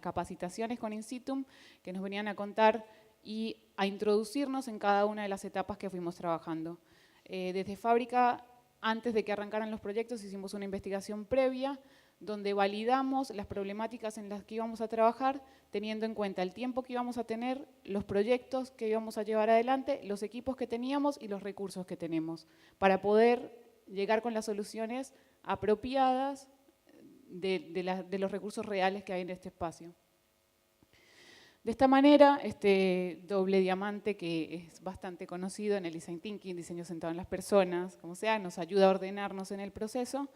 capacitaciones con Insitum, que nos venían a contar y a introducirnos en cada una de las etapas que fuimos trabajando. Desde fábrica, antes de que arrancaran los proyectos, hicimos una investigación previa, donde validamos las problemáticas en las que íbamos a trabajar, teniendo en cuenta el tiempo que íbamos a tener, los proyectos que íbamos a llevar adelante, los equipos que teníamos y los recursos que tenemos, para poder llegar con las soluciones apropiadas de los recursos reales que hay en este espacio. De esta manera, este doble diamante, que es bastante conocido en el Design Thinking, diseño centrado en las personas, como sea, nos ayuda a ordenarnos en el proceso.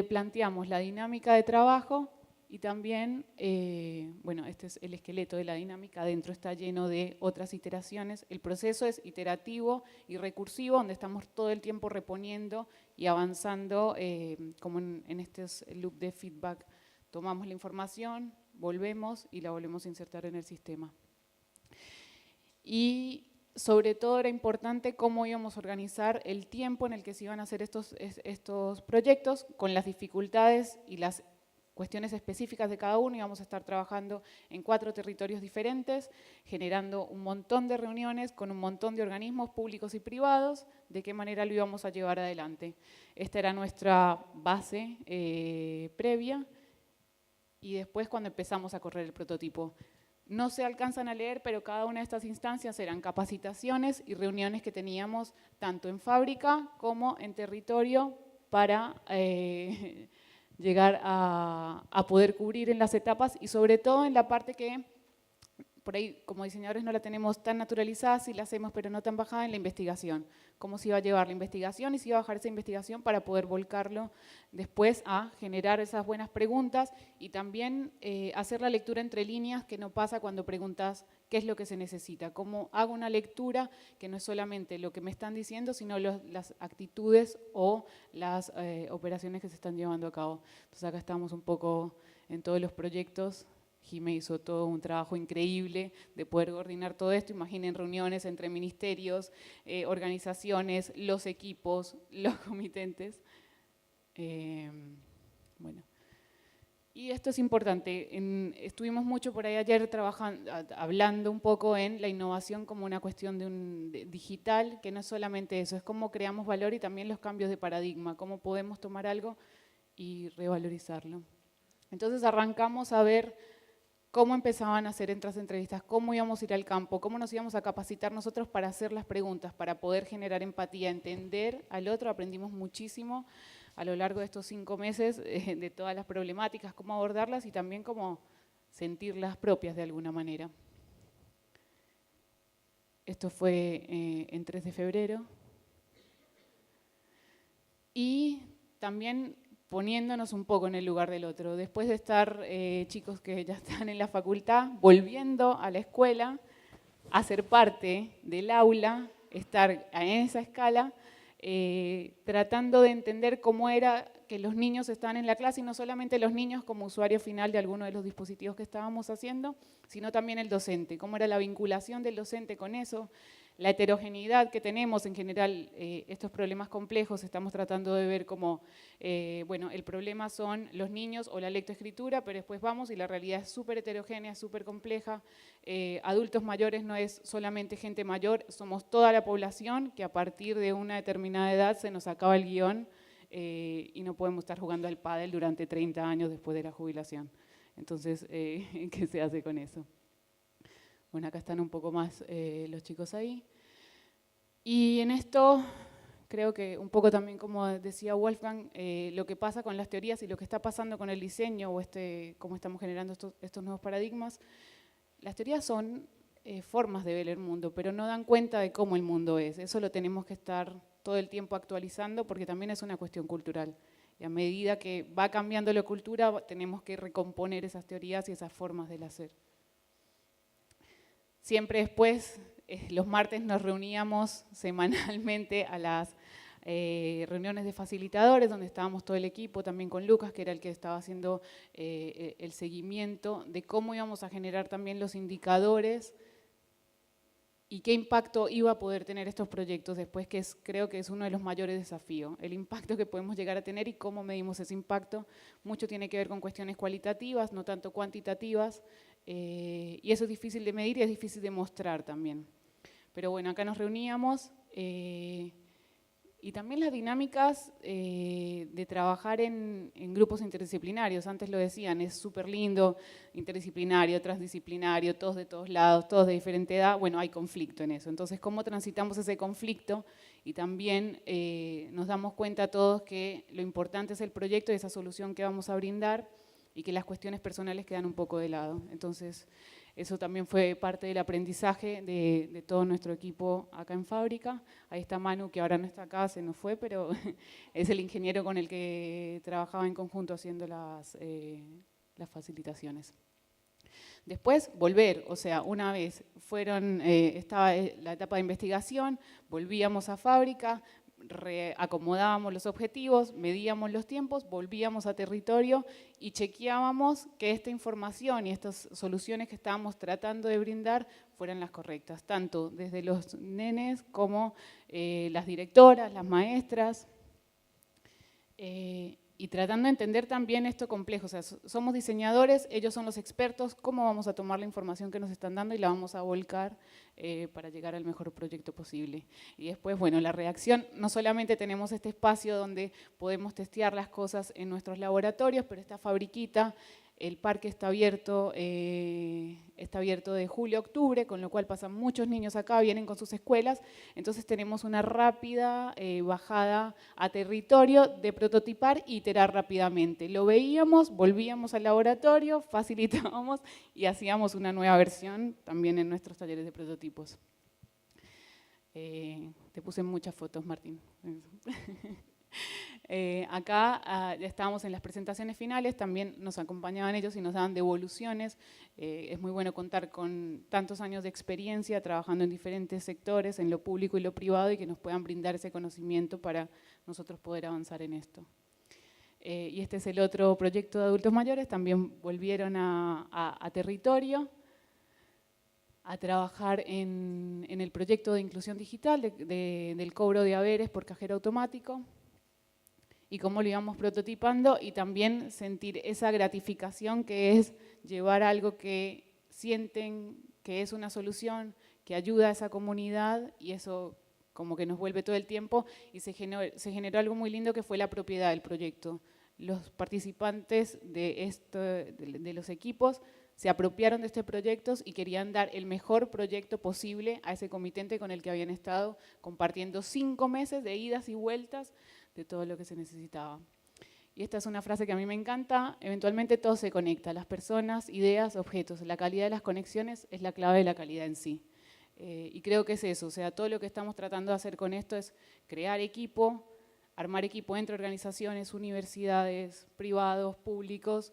Planteamos la dinámica de trabajo y también, bueno, este es el esqueleto de la dinámica, adentro está lleno de otras iteraciones. El proceso es iterativo y recursivo, donde estamos todo el tiempo reponiendo y avanzando, como en este loop de feedback. Tomamos la información, volvemos y la volvemos a insertar en el sistema. Y sobre todo era importante cómo íbamos a organizar el tiempo en el que se iban a hacer estos proyectos, con las dificultades y las cuestiones específicas de cada uno. Íbamos a estar trabajando en 4 territorios diferentes, generando un montón de reuniones con un montón de organismos públicos y privados, de qué manera lo íbamos a llevar adelante. Esta era nuestra base previa, y después cuando empezamos a correr el prototipo. No se alcanzan a leer, pero cada una de estas instancias eran capacitaciones y reuniones que teníamos tanto en fábrica como en territorio para llegar a poder cubrir en las etapas y sobre todo en la parte que por ahí como diseñadores no la tenemos tan naturalizada, sí la hacemos pero no tan bajada, en la investigación. Cómo se iba a llevar la investigación y se iba a bajar esa investigación para poder volcarlo después a generar esas buenas preguntas y también hacer la lectura entre líneas, que no pasa cuando preguntas qué es lo que se necesita. Cómo hago una lectura que no es solamente lo que me están diciendo, sino las actitudes o las operaciones que se están llevando a cabo. Entonces acá estamos un poco en todos los proyectos. Jime hizo todo un trabajo increíble de poder coordinar todo esto. Imaginen reuniones entre ministerios, organizaciones, los equipos, los comitentes. Bueno. Y esto es importante. Estuvimos mucho por ahí ayer hablando un poco en la innovación como una cuestión de digital, que no es solamente eso, es cómo creamos valor y también los cambios de paradigma, cómo podemos tomar algo y revalorizarlo. Entonces arrancamos a ver cómo empezaban a hacer otras entrevistas, cómo íbamos a ir al campo, cómo nos íbamos a capacitar nosotros para hacer las preguntas, para poder generar empatía, entender al otro. Aprendimos muchísimo a lo largo de estos 5 meses de todas las problemáticas, cómo abordarlas y también cómo sentirlas propias de alguna manera. Esto fue en 3 de febrero. Y también poniéndonos un poco en el lugar del otro. Después de estar chicos que ya están en la facultad, volviendo a la escuela, a ser parte del aula, estar en esa escala, tratando de entender cómo era que los niños están en la clase, y no solamente los niños como usuario final de alguno de los dispositivos que estábamos haciendo, sino también el docente, cómo era la vinculación del docente con eso, la heterogeneidad que tenemos en general, estos problemas complejos, estamos tratando de ver cómo, bueno, el problema son los niños o la lectoescritura, pero después vamos y la realidad es súper heterogénea, súper compleja. Adultos mayores no es solamente gente mayor, somos toda la población que a partir de una determinada edad se nos acaba el guión y no podemos estar jugando al pádel durante 30 años después de la jubilación. Entonces, ¿qué se hace con eso? Bueno, acá están un poco más los chicos ahí. Y en esto, creo que un poco también como decía Wolfgang, lo que pasa con las teorías y lo que está pasando con el diseño o cómo estamos generando estos nuevos paradigmas, las teorías son formas de ver el mundo, pero no dan cuenta de cómo el mundo es. Eso lo tenemos que estar todo el tiempo actualizando porque también es una cuestión cultural. Y a medida que va cambiando la cultura, tenemos que recomponer esas teorías y esas formas del hacer. Siempre después, los martes nos reuníamos semanalmente a las reuniones de facilitadores, donde estábamos todo el equipo, también con Lucas, que era el que estaba haciendo el seguimiento de cómo íbamos a generar también los indicadores y qué impacto iba a poder tener estos proyectos después, que creo que es uno de los mayores desafíos, el impacto que podemos llegar a tener y cómo medimos ese impacto. Mucho tiene que ver con cuestiones cualitativas, no tanto cuantitativas, y eso es difícil de medir y es difícil de mostrar también. Pero bueno, acá nos reuníamos y también las dinámicas de trabajar en grupos interdisciplinarios. Antes lo decían, es súper lindo, interdisciplinario, transdisciplinario, todos de todos lados, todos de diferente edad. Bueno, hay conflicto en eso. Entonces, ¿cómo transitamos ese conflicto? Y también nos damos cuenta todos que lo importante es el proyecto y esa solución que vamos a brindar y que las cuestiones personales quedan un poco de lado. Entonces, eso también fue parte del aprendizaje de todo nuestro equipo acá en Fábrica. Ahí está Manu, que ahora no está acá, se nos fue, pero es el ingeniero con el que trabajaba en conjunto haciendo las facilitaciones. Después, volver, o sea, una vez estaba la etapa de investigación, volvíamos a Fábrica, reacomodábamos los objetivos, medíamos los tiempos, volvíamos a territorio y chequeábamos que esta información y estas soluciones que estábamos tratando de brindar fueran las correctas, tanto desde los nenes como las directoras, las maestras, y tratando de entender también esto complejo. O sea, somos diseñadores, ellos son los expertos, cómo vamos a tomar la información que nos están dando y la vamos a volcar para llegar al mejor proyecto posible. Y después, bueno, la reacción, no solamente tenemos este espacio donde podemos testear las cosas en nuestros laboratorios, pero esta fabriquita, el parque está abierto de julio a octubre, con lo cual pasan muchos niños acá, vienen con sus escuelas, entonces tenemos una rápida bajada a territorio de prototipar e iterar rápidamente. Lo veíamos, volvíamos al laboratorio, facilitábamos y hacíamos una nueva versión también en nuestros talleres de prototipos. Te puse muchas fotos, Martín. Acá ya estábamos en las presentaciones finales, también nos acompañaban ellos y nos daban devoluciones. Es muy bueno contar con tantos años de experiencia trabajando en diferentes sectores, en lo público y lo privado, y que nos puedan brindar ese conocimiento para nosotros poder avanzar en esto. Y este es el otro proyecto de adultos mayores, también volvieron a territorio a trabajar en el proyecto de inclusión digital del cobro de haberes por cajero automático, y cómo lo íbamos prototipando, y también sentir esa gratificación que es llevar algo que sienten que es una solución, que ayuda a esa comunidad, y eso como que nos vuelve todo el tiempo, y se generó algo muy lindo que fue la propiedad del proyecto. Los participantes de los equipos se apropiaron de estos proyectos y querían dar el mejor proyecto posible a ese comitente con el que habían estado compartiendo 5 meses de idas y vueltas de todo lo que se necesitaba. Y esta es una frase que a mí me encanta: eventualmente todo se conecta, las personas, ideas, objetos. La calidad de las conexiones es la clave de la calidad en sí. Y creo que es eso, o sea, todo lo que estamos tratando de hacer con esto es crear equipo, armar equipo entre organizaciones, universidades, privados, públicos,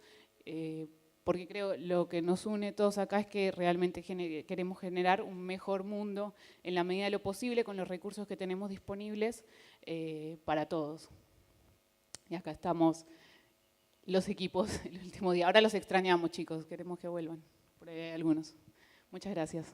porque creo lo que nos une todos acá es que realmente queremos generar un mejor mundo en la medida de lo posible con los recursos que tenemos disponibles para todos. Y acá estamos los equipos el último día. Ahora los extrañamos, chicos, queremos que vuelvan, por ahí hay algunos. Muchas gracias.